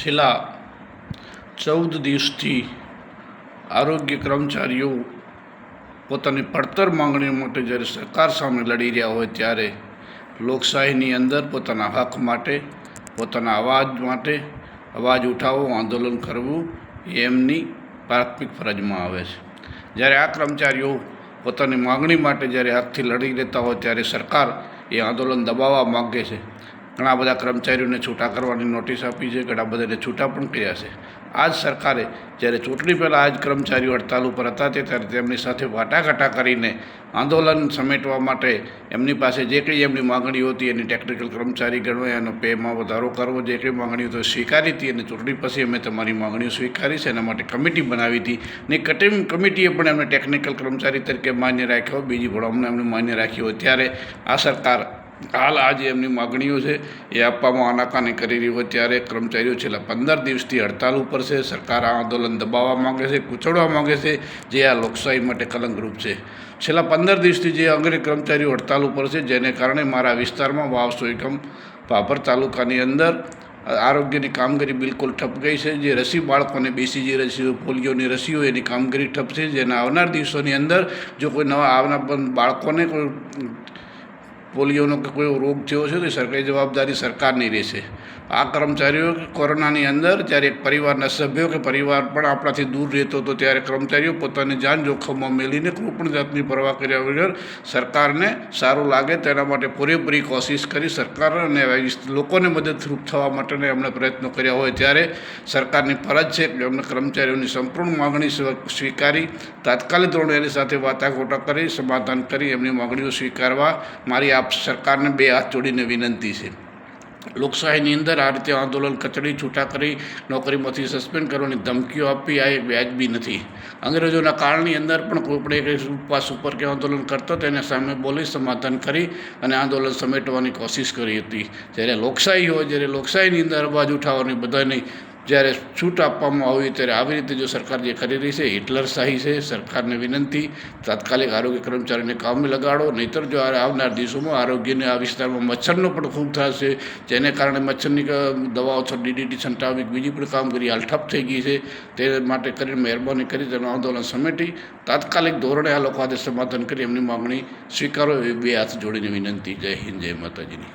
છેલ્લા 14 દિવસથી આરોગ્ય કર્મચારીઓ પોતાની પડતર માંગણીઓ માટે જ્યારે સરકાર સામે લડી રહ્યા હોય ત્યારે લોકશાહીની અંદર પોતાના હક માટે, પોતાના અવાજ ઉઠાવવો, આંદોલન કરવું એ એમની પ્રાથમિક ફરજમાં આવે છે. જ્યારે આ કર્મચારીઓ પોતાની માંગણી માટે જ્યારે હકથી લડી લેતા હોય ત્યારે સરકાર એ આંદોલન દબાવવા માગે છે. ઘણા બધા કર્મચારીઓને છૂટા કરવાની નોટિસ આપી છે, ઘણા બધાને છૂટા પણ કર્યા છે. આ જ સરકારે જ્યારે ચૂંટણી પહેલાં આ જ કર્મચારીઓ હડતાલ ઉપર હતા ત્યારે તેમની સાથે વાટાઘાટા કરીને આંદોલન સમેટવા માટે એમની પાસે જે કંઈ એમની માંગણીઓ હતી એની ટેકનિકલ કર્મચારી ગણવા, એનો પેમાં વધારો કરવો, જે કંઈ માંગણીઓ તો સ્વીકારી હતી અને ચૂંટણી પછી અમે તમારી માંગણીઓ સ્વીકારી છે એના માટે કમિટી બનાવી હતી ને કમિટીએ પણ એમને ટેકનિકલ કર્મચારી તરીકે માન્ય રાખ્યો, બીજી ભણામણે એમને માન્ય રાખ્યો હોય ત્યારે આ સરકાર હાલ આજે એમની માગણીઓ છે એ આપવામાં આનાકાની કરી રહી હોય ત્યારે કર્મચારીઓ છેલ્લા 15 દિવસથી હડતાલ ઉપર છે. સરકાર આ આંદોલન દબાવવા માગે છે, કૂચડવા માગે છે, જે આ લોકશાહી માટે કલંકરૂપ છે. છેલ્લા 15 દિવસથી જે અંગ્રેજ કર્મચારીઓ હડતાલ ઉપર છે જેને કારણે મારા વિસ્તારમાં વાવસો એકમ ભાભર તાલુકાની અંદર આરોગ્યની કામગીરી બિલકુલ ઠપ ગઈ છે. જે રસી બાળકોને BCG રસીઓ, પોલિયોની રસીઓ એની કામગીરી ઠપ છે. જેના આવનાર દિવસોની અંદર જો કોઈ નવા આવનાર બાળકોને કોઈ પોલિયોનો કે કોઈ રોગ થયો છે તો સરકારી જવાબદારી સરકારની રહેશે. આ કર્મચારીઓ કોરોનાની અંદર જ્યારે એક પરિવારના સભ્યો કે પરિવાર પણ આપણાથી દૂર રહેતો હતો ત્યારે કર્મચારીઓ પોતાની જાન જોખમમાં મેલીને કોઈ પણ જાતની પરવા કર્યા વગર સરકારને સારું લાગે તેના માટે પૂરેપૂરી કોશિશ કરી સરકાર અને લોકોને મદદરૂપ થવા માટેને એમણે પ્રયત્નો કર્યા હોય ત્યારે સરકારની ફરજ છે કે એમને કર્મચારીઓની સંપૂર્ણ માગણી સ્વીકારી તાત્કાલિક ધોરણે એની સાથે વાટાઘાટો કરી સમાધાન કરી એમની માગણીઓ સ્વીકારવા મારી આપ સરકારને બે હાથ જોડીને વિનંતી છે. લોકશાહીની અંદર આ રીતે આંદોલન કચડી, છૂટા કરી, નોકરીમાંથી સસ્પેન્ડ કરવાની ધમકીઓ આપવી આ એક વ્યાજબી નથી. અંગ્રેજોના કાળની અંદર પણ કોઈ પણ એક ઉપવાસ ઉપર કે આંદોલન કરતો તેના સામે બોલી સમાધાન કરી અને આંદોલન સમેટવાની કોશિશ કરી હતી. જ્યારે લોકશાહી હોય, જ્યારે લોકશાહીની અંદર અવાજ ઉઠાવવાની બધાની જ્યારે છૂટ આપવામાં આવી ત્યારે આવી રીતે જો સરકાર જે કરી રહી છે હિટલરશાહી છે. સરકારને વિનંતી તાત્કાલિક આરોગ્ય કર્મચારીને કામે લગાડો, નહીંતર જો આવનાર દિવસોમાં આરોગ્યને આ વિસ્તારમાં મચ્છરનો પણ ખૂબ ત્રાસ છે જેને કારણે મચ્છરની દવાઓ DDT છંટાવી બીજી પણ કામગીરી હાલ ઠપ થઈ ગઈ છે. તે માટે કરીને મહેરબાની કરી તેનું આંદોલન સમેટી તાત્કાલિક ધોરણે આ લોકો સાથે સમાધાન કરી એમની માગણી સ્વીકારો એવી બે હાથ જોડીને વિનંતી. જય હિન્દ, જય માતાજીની.